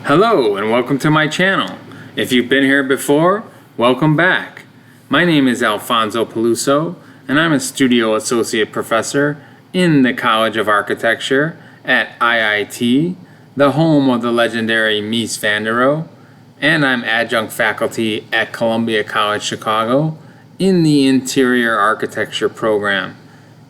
Hello and welcome to my channel. If you've been here before, welcome back. My name is Alfonso Peluso and I'm a Studio Associate Professor in the College of Architecture at IIT, the home of the legendary Mies van der Rohe, and I'm adjunct faculty at Columbia College Chicago in the Interior Architecture program.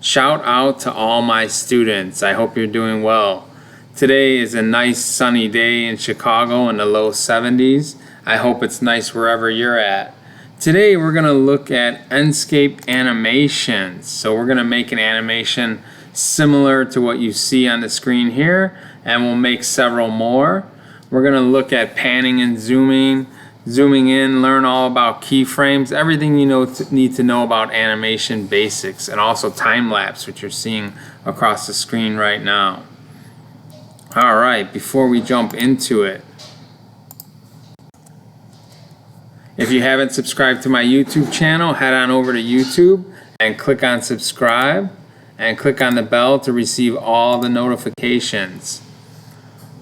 Shout out to all my students. I hope you're doing well. Today is a nice sunny day in Chicago in the low 70s. I hope it's nice wherever you're at. Today we're going to look at Enscape Animation. So we're going to make an animation similar to what you see on the screen here, and we'll make several more. We're going to look at panning and zooming in, learn all about keyframes, everything you need to know about animation basics, and also time-lapse, which you're seeing across the screen right now. Alright, before we jump into it, if you haven't subscribed to my YouTube channel, head on over to YouTube and click on subscribe and click on the bell to receive all the notifications.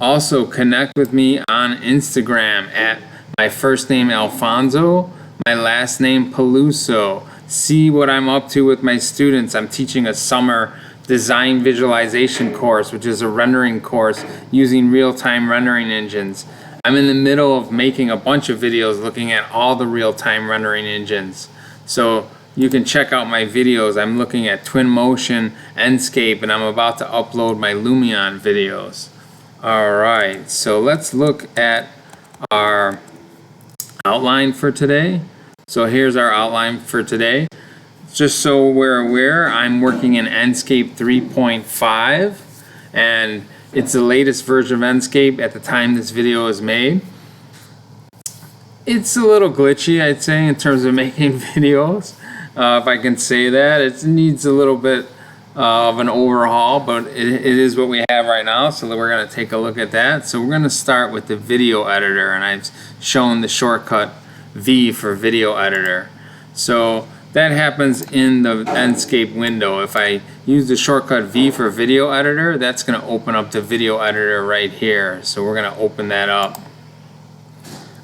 Also, connect with me on Instagram at my first name Alfonso, my last name Peluso. See what I'm up to with my students. I'm teaching a summer design visualization course, which is a rendering course using real-time rendering engines. I'm in the middle of making a bunch of videos looking at all the real-time rendering engines. So you can check out my videos. I'm looking at Twinmotion, Enscape, and I'm about to upload my Lumion videos. Alright, so let's look at our outline for today. So here's our outline for today. Just so we're aware, I'm working in Enscape 3.5 and it's the latest version of Enscape at the time this video is made. It's a little glitchy, I'd say, in terms of making videos, if I can say that. It needs a little bit of an overhaul, but it is what we have right now, so we're going to take a look at that. So we're going to start with the video editor, and I've shown the shortcut V for video editor. So that happens in the Enscape window. If I use the shortcut V for video editor, that's going to open up the video editor right here. So we're going to open that up.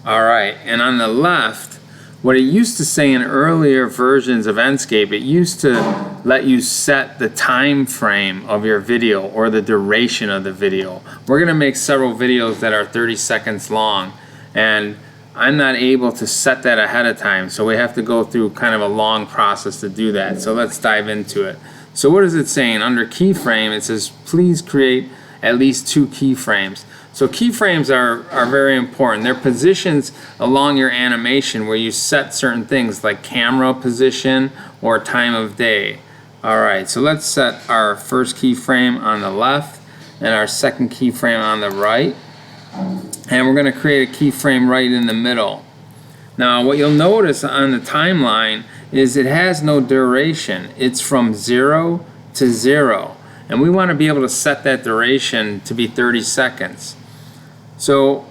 Alright, and on the left, what it used to say in earlier versions of Enscape, it used to let you set the time frame of your video or the duration of the video. We're going to make several videos that are 30 seconds long, and I'm not able to set that ahead of time, so we have to go through kind of a long process to do that. So let's dive into it. So what is it saying? Under keyframe, it says please create at least 2 keyframes. So keyframes are very important. They're positions along your animation where you set certain things like camera position or time of day. Alright, so let's set our first keyframe on the left and our second keyframe on the right. And we're going to create a keyframe right in the middle. Now what you'll notice on the timeline is it has no duration. It's from 0 to 0. And we want to be able to set that duration to be 30 seconds. So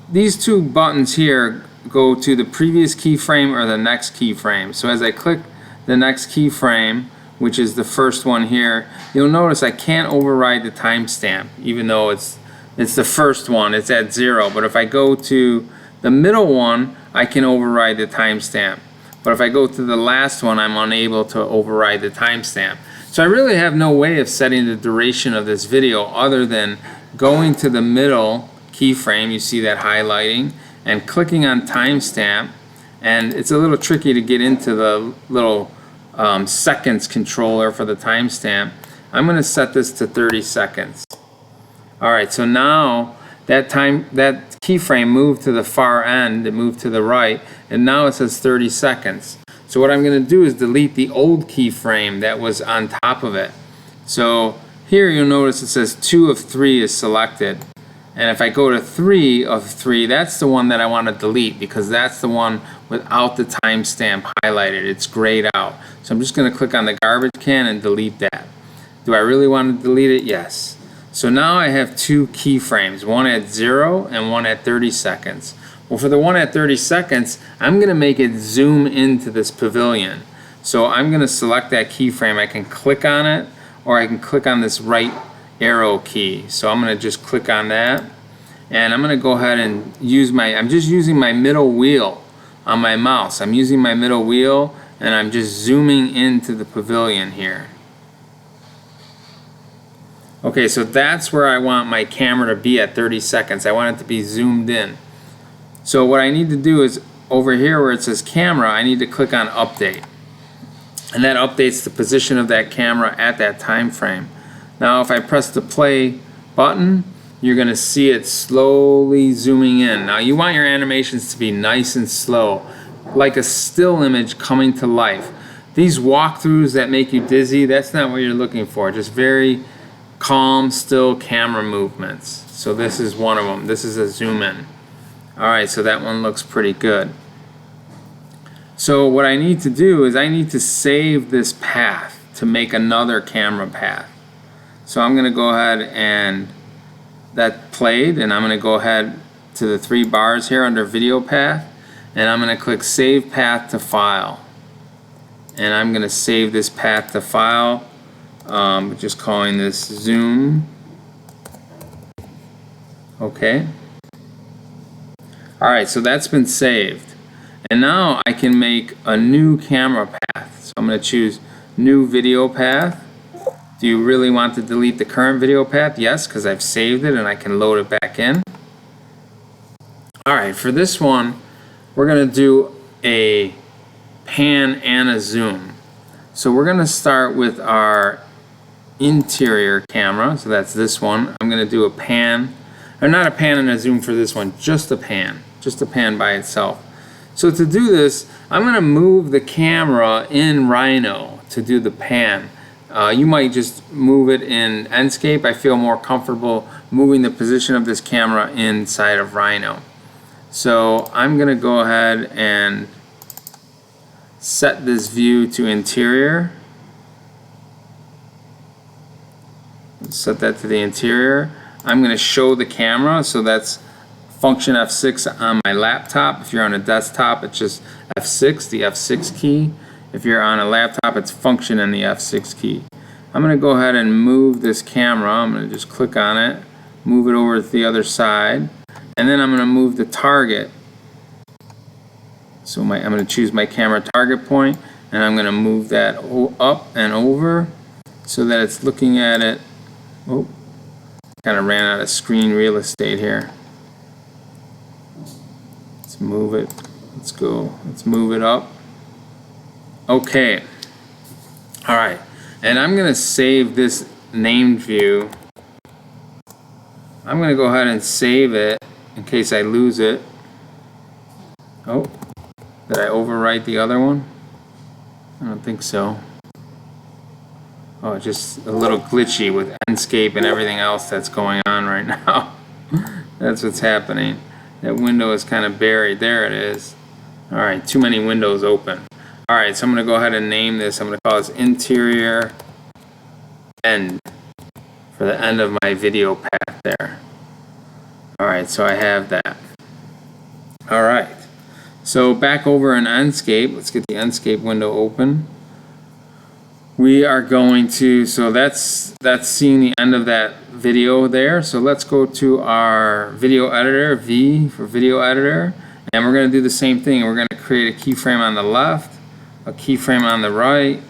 these 2 buttons here go to the previous keyframe or the next keyframe. So as I click the next keyframe, which is the first one here, you'll notice I can't override the timestamp, even though it's the first one, it's at 0. But if I go to the middle one, I can override the timestamp. But if I go to the last one, I'm unable to override the timestamp. So I really have no way of setting the duration of this video other than going to the middle keyframe, you see that highlighting, and clicking on timestamp. And it's a little tricky to get into the little seconds controller for the timestamp. I'm going to set this to 30 seconds. Alright, so now that keyframe moved to the far end, it moved to the right, and now it says 30 seconds. So what I'm going to do is delete the old keyframe that was on top of it. So here you'll notice it says 2 of 3 is selected. And if I go to 3 of 3, that's the one that I want to delete because that's the one without the timestamp highlighted. It's grayed out. So I'm just going to click on the garbage can and delete that. Do I really want to delete it? Yes. So now I have 2 keyframes, one at 0 and one at 30 seconds. Well, for the one at 30 seconds, I'm going to make it zoom into this pavilion. So I'm going to select that keyframe. I can click on it, or I can click on this right arrow key. So I'm going to just click on that, And I'm going to go ahead and I'm just using my middle wheel on my mouse. I'm using my middle wheel and I'm just zooming into the pavilion here. Okay, so that's where I want my camera to be at 30 seconds. I want it to be zoomed in. So what I need to do is over here where it says camera, I need to click on update. And that updates the position of that camera at that time frame. Now if I press the play button, you're going to see it slowly zooming in. Now you want your animations to be nice and slow, like a still image coming to life. These walkthroughs that make you dizzy, that's not what you're looking for. Just very calm, still camera movements. So this is one of them. This is a zoom in. Alright, so that one looks pretty good. So what I need to do is I need to save this path to make another camera path. So I'm going to go ahead and that played, and I'm going to go ahead to the 3 bars here under video path, and I'm going to click save path to file. And I'm going to save this path to file. Just calling this zoom. Okay. Alright, so that's been saved. And now I can make a new camera path. So I'm going to choose new video path. Do you really want to delete the current video path? Yes, because I've saved it and I can load it back in. Alright, for this one, we're going to do a pan and a zoom. So we're going to start with our interior camera. So that's this one. I'm going to do a pan, or not a pan and a zoom for this one, just a pan by itself. So to do this, I'm going to move the camera in Rhino to do the pan. You might just move it in Enscape. I feel more comfortable moving the position of this camera inside of Rhino. So I'm going to go ahead and set this view to interior. Set that to the interior. I'm going to show the camera, so that's function F6 on my laptop. If you're on a desktop, it's just F6, the F6 key. If you're on a laptop, it's function and the F6 key. I'm going to go ahead and move this camera. I'm going to just click on it, move it over to the other side, and then I'm going to move the target. So I'm going to choose my camera target point, and I'm going to move that up and over so that it's looking at it. Oh, kind of ran out of screen real estate here. Let's move it. Let's go. Let's move it up. Okay. All right. And I'm going to save this named view. I'm going to go ahead and save it in case I lose it. Oh, did I overwrite the other one? I don't think so. Oh, just a little glitchy with Enscape and everything else that's going on right now. That's what's happening. That window is kind of buried. There it is. Alright, too many windows open. Alright, so I'm going to go ahead and name this. I'm going to call this interior end for the end of my video path there. Alright, so I have that. Alright, so back over in Enscape. Let's get the Enscape window open. We are going to, so that's seeing the end of that video there. So let's go to our video editor, V for video editor, and we're going to do the same thing. We're going to create a keyframe on the left, a keyframe on the right,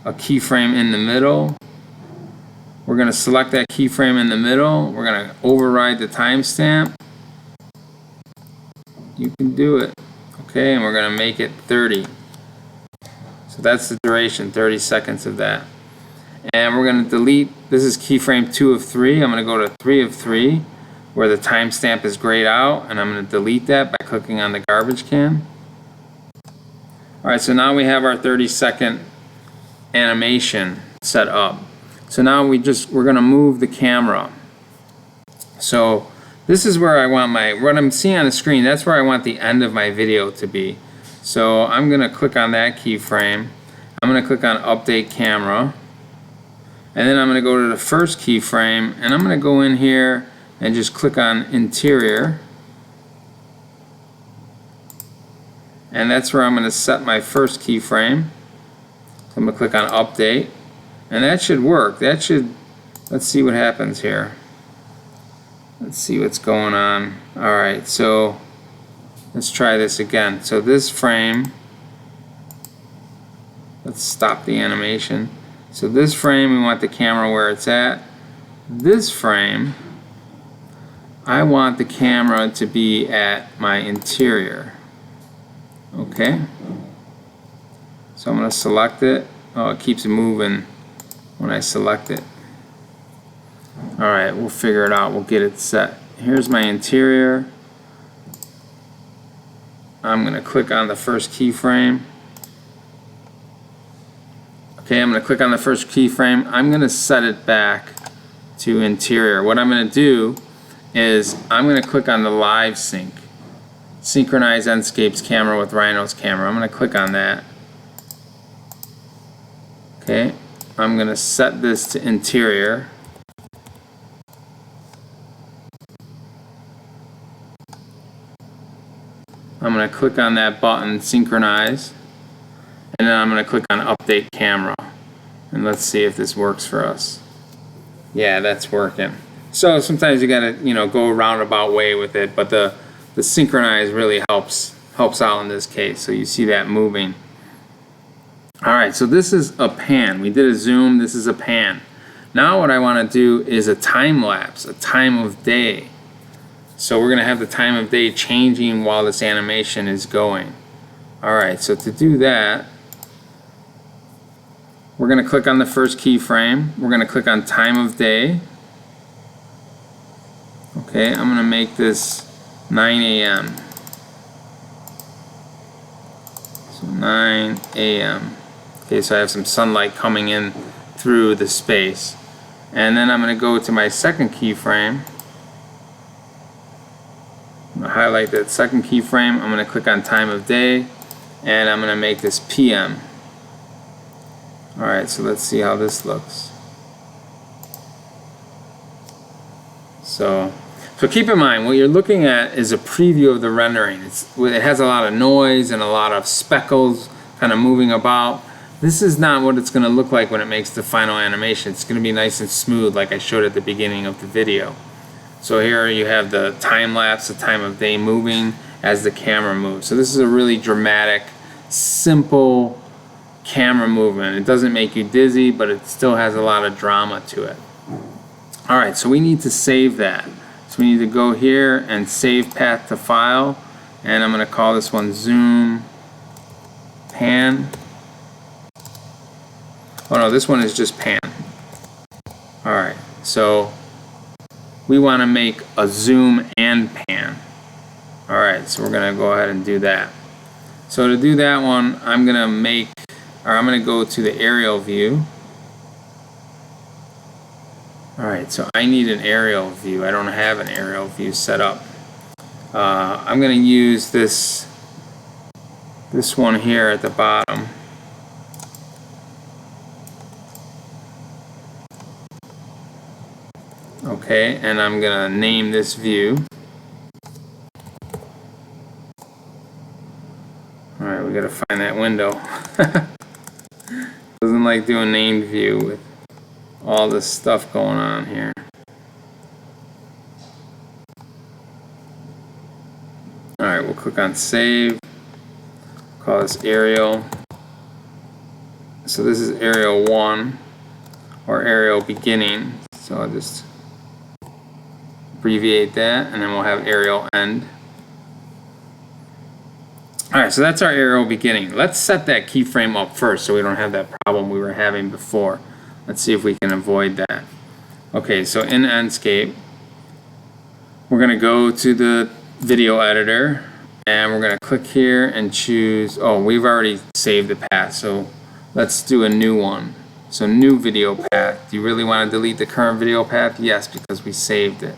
a keyframe in the middle. We're going to select that keyframe in the middle. We're going to override the timestamp. You can do it. Okay, and we're going to make it 30. So that's the duration, 30 seconds of that. And we're going to delete, this is keyframe 2 of 3. I'm going to go to 3 of 3 where the timestamp is grayed out, and I'm going to delete that by clicking on the garbage can. Alright, so now we have our 30-second animation set up. So now we're going to move the camera. So this is where I want what I'm seeing on the screen, that's where I want the end of my video to be. So I'm going to click on that keyframe. I'm going to click on update camera. And then I'm going to go to the first keyframe, and I'm going to go in here and just click on interior. And that's where I'm going to set my first keyframe. So I'm going to click on update. And that should work. That should, let's see what happens here. Let's see what's going on. Alright, so let's try this again. So this frame, let's stop the animation. So this frame, we want the camera where it's at. This frame, I want the camera to be at my interior. Okay. So I'm going to select it. Oh, it keeps moving when I select it. Alright, we'll figure it out. We'll get it set. Here's my interior. I'm going to click on the first keyframe. Okay, I'm going to click on the first keyframe. I'm going to set it back to interior. What I'm going to do is I'm going to click on the live sync. Synchronize Enscape's camera with Rhino's camera. I'm going to click on that. Okay, I'm going to set this to interior. I'm going to click on that button, synchronize, and then I'm going to click on update camera. And let's see if this works for us. Yeah, that's working. So sometimes you got to, go a roundabout way with it, but the synchronize really helps out in this case. So you see that moving. All right, so this is a pan. We did a zoom. This is a pan. Now what I want to do is a time lapse, a time of day. So we're going to have the time of day changing while this animation is going. Alright, so to do that, we're going to click on the first keyframe. We're going to click on time of day. Okay, I'm going to make this 9 a.m. So 9 a.m. Okay, so I have some sunlight coming in through the space. And then I'm going to go to my second keyframe. I'm going to highlight that second keyframe. I'm going to click on time of day, and I'm going to make this PM. Alright, so let's see how this looks. So keep in mind, what you're looking at is a preview of the rendering. It has a lot of noise and a lot of speckles kind of moving about. This is not what it's going to look like when it makes the final animation. It's going to be nice and smooth like I showed at the beginning of the video. So here you have the time lapse, the time of day moving as the camera moves. So this is a really dramatic, simple camera movement. It doesn't make you dizzy, but it still has a lot of drama to it. Alright, so we need to save that. So we need to go here and save path to file, and I'm going to call this one zoom pan. Oh no, this one is just pan. Alright, so we want to make a zoom and pan. Alright, so we're going to go ahead and do that. So to do that one, I'm going to go to the aerial view. Alright, so I need an aerial view. I don't have an aerial view set up. I'm going to use this one here at the bottom. Okay, and I'm going to name this view. Alright, we got to find that window. Doesn't like doing named view with all this stuff going on here. Alright, we'll click on save. Call this aerial. So this is aerial 1 or aerial beginning. So I'll just abbreviate that, and then we'll have aerial end. Alright, so that's our aerial beginning. Let's set that keyframe up first so we don't have that problem we were having before. Let's see if we can avoid that. Okay, so in Enscape, we're going to go to the video editor, and we're going to click here and choose, oh, we've already saved the path, so let's do a new one. So new video path. Do you really want to delete the current video path? Yes, because we saved it.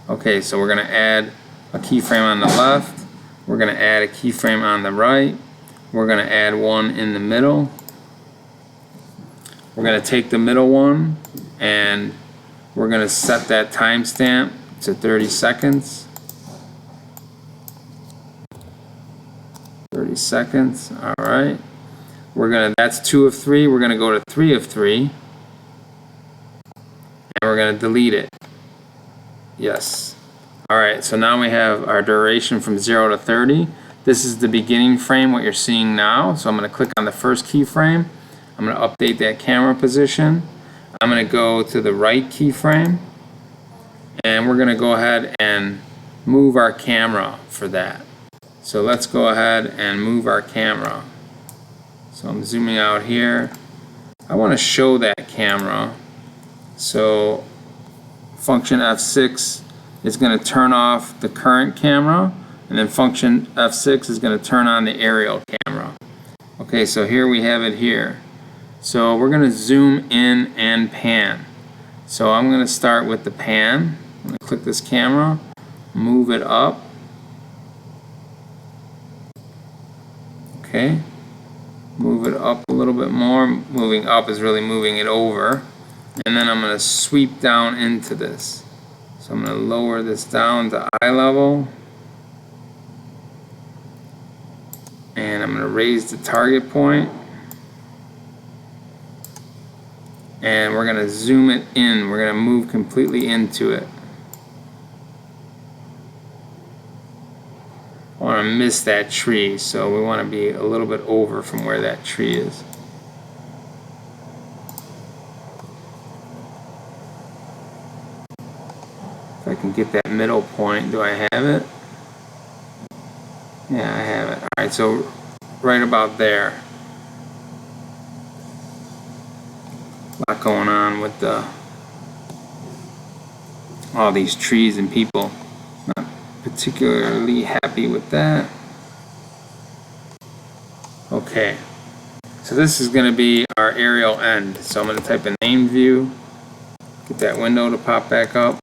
Okay, so we're going to add a keyframe on the left. We're going to add a keyframe on the right. We're going to add one in the middle. We're going to take the middle one and we're going to set that timestamp to 30 seconds. 30 seconds. All right. That's 2 of 3. We're going to go to 3 of 3. And we're going to delete it. Yes. All right, so now we have our duration from 0 to 30. This is the beginning frame, what you're seeing now. So I'm going to click on the first keyframe. I'm going to update that camera position. I'm going to go to the right keyframe, and we're going to go ahead and move our camera for that. So let's go ahead and move our camera. So I'm zooming out here. I want to show that camera. So function F6 is going to turn off the current camera, and then function F6 is going to turn on the aerial camera. Okay, so here we have it here. So we're going to zoom in and pan. So I'm going to start with the pan. I'm going to click this camera, move it up. Okay, move it up a little bit more. Moving up is really moving it over. And then I'm going to sweep down into this. So I'm going to lower this down to eye level. And I'm going to raise the target point. And we're going to zoom it in. We're going to move completely into it. I want to miss that tree, so we want to be a little bit over from where that tree is. If I can get that middle point, do I have it? Yeah, I have it. Alright, so right about there. A lot going on with all these trees and people. Not particularly happy with that. Okay, so this is going to be our aerial end. So I'm going to type in name view, get that window to pop back up.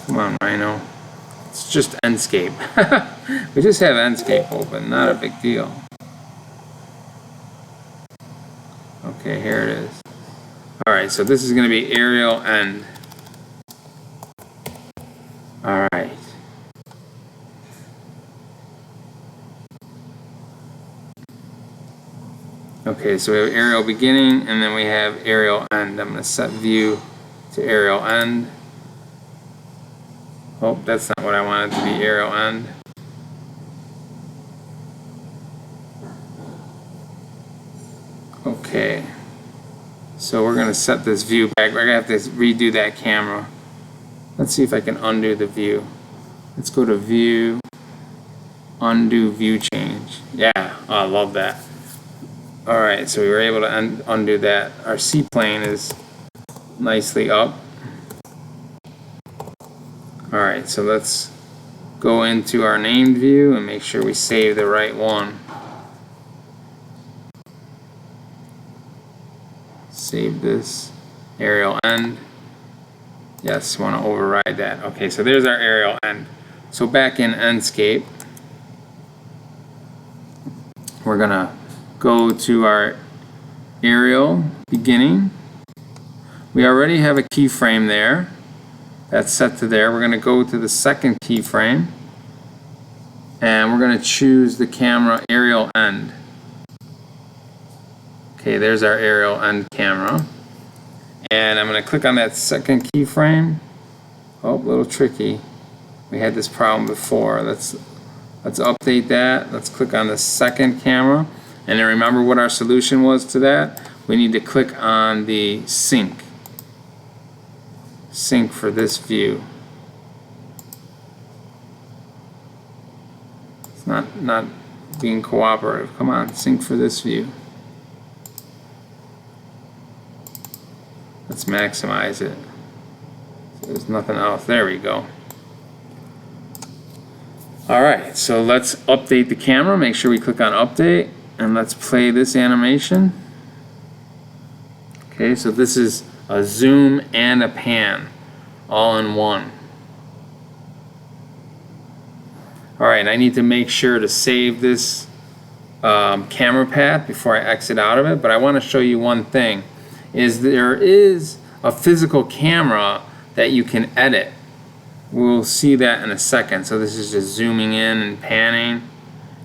Come on, Rhino. It's just Enscape. We just have Enscape open, not a big deal. Okay, here it is. Alright, so this is going to be aerial end. Alright. Okay, so we have aerial beginning, and then we have aerial end. I'm going to set view to aerial end. Oh, that's not what I wanted to be, aerial end. Okay, so we're going to set this view back. We're going to have to redo that camera. Let's see if I can undo the view. Let's go to view, undo view change. Yeah, oh, I love that. Alright, so we were able to undo that. Our C-plane is nicely up. Alright, so let's go into our named view and make sure we save the right one. Save this aerial end. Yes, want to override that. Okay, so there's our aerial end. So back in Enscape, we're going to go to our aerial beginning. We already have a keyframe there. That's set to there. We're going to go to the second keyframe, and we're going to choose the camera aerial end. Okay, there's our aerial end camera. And I'm going to click on that second keyframe. Oh, a little tricky. We had this problem before. Let's update that. Let's click on the second camera. And then remember what our solution was to that? We need to click on the sync. Sync for this view. It's not being cooperative. Come on, sync for this view. Let's maximize it. So there's nothing else. There we go. Alright, so let's update the camera. Make sure we click on update, and let's play this animation. Okay, so this is a zoom and a pan all in one. Alright, I need to make sure to save this camera path before I exit out of it, but I want to show you one thing. Is there is a physical camera that you can edit. We'll see that in a second. So this is just zooming in and panning.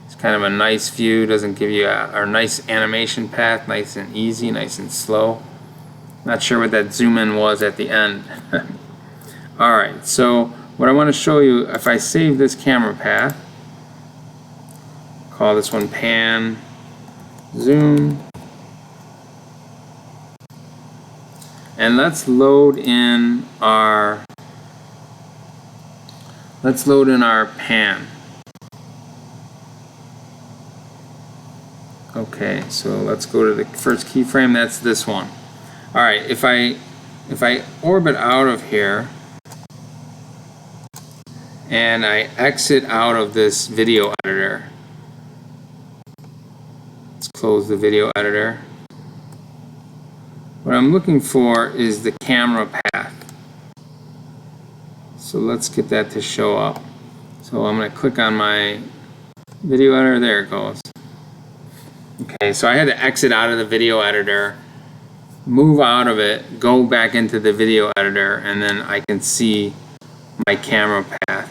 It's kind of a nice view, doesn't give you a nice animation path, nice and easy, nice and slow. Not sure what that zoom in was at the end. Alright, so what I want to show you, if I save this camera path, call this one pan, zoom, and let's load in our pan. Okay, so let's go to the first keyframe. That's this one. All right, if I orbit out of here and I exit out of this video editor, let's close the video editor. What I'm looking for is the camera path. So let's get that to show up. So I'm going to click on my video editor. There it goes. Okay, so I had to exit out of the video editor, move out of it, go back into the video editor, and then I can see my camera path.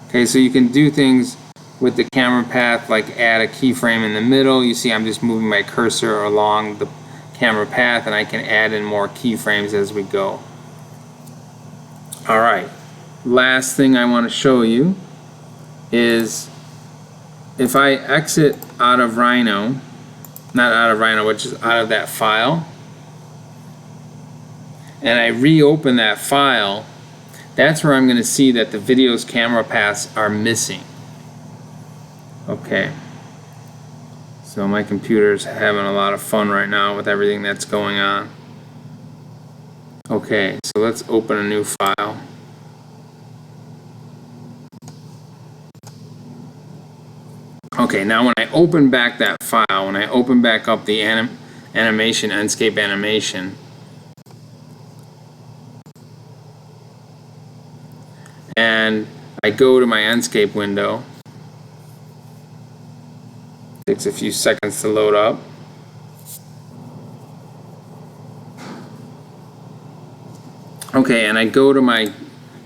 Okay, so you can do things with the camera path, like add a keyframe in the middle. You see I'm just moving my cursor along the camera path, and I can add in more keyframes as we go. Alright, last thing I want to show you is if I exit out of Rhino, not out of Rhino, which is out of that file, and I reopen that file, that's where I'm going to see that the video's camera paths are missing. Okay, so my computer's having a lot of fun right now with everything that's going on. Okay, so let's open a new file. Okay, now when I open back that file, when I open back up the animation, Enscape Animation, and I go to my Enscape window, it takes a few seconds to load up. Okay, and I go to my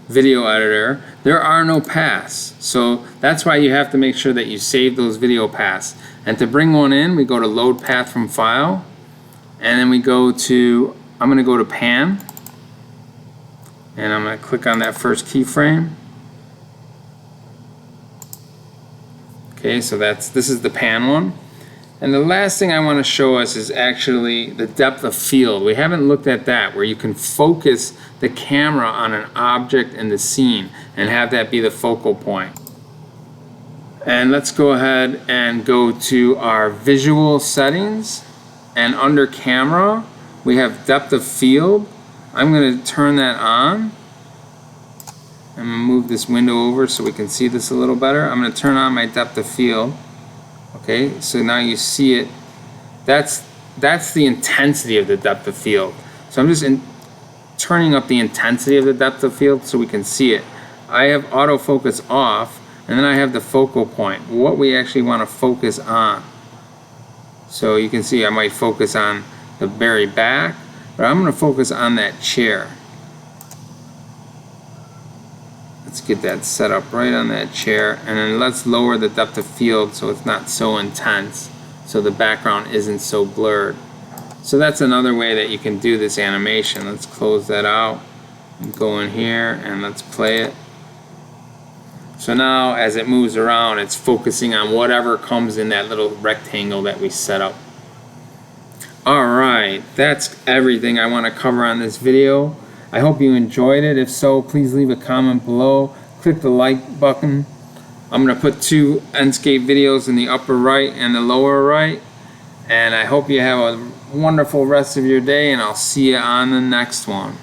video editor, there are no paths. So that's why you have to make sure that you save those video paths. And to bring one in, we go to load path from file, and then we go to, I'm going to go to pan, and I'm going to click on that first keyframe. Okay, so this is the pan one. And the last thing I want to show us is actually the depth of field. We haven't looked at that, where you can focus the camera on an object in the scene and have that be the focal point. And let's go ahead and go to our visual settings, and under camera we have depth of field. I'm going to turn that on. I'm going to move this window over so we can see this a little better. I'm going to turn on my depth of field. Okay, so now you see it. That's the intensity of the depth of field. So I'm just turning up the intensity of the depth of field so we can see it. I have autofocus off, and then I have the focal point, what we actually want to focus on. So you can see I might focus on the very back, but I'm going to focus on that chair. Let's get that set up right on that chair, and then let's lower the depth of field so it's not so intense, so the background isn't so blurred. So that's another way that you can do this animation. Let's close that out and go in here and let's play it. So now as it moves around, it's focusing on whatever comes in that little rectangle that we set up. Alright, that's everything I want to cover on this video. I hope you enjoyed it. If so, please leave a comment below. Click the like button. I'm going to put 2 Enscape videos in the upper right and the lower right. And I hope you have a wonderful rest of your day, and I'll see you on the next one.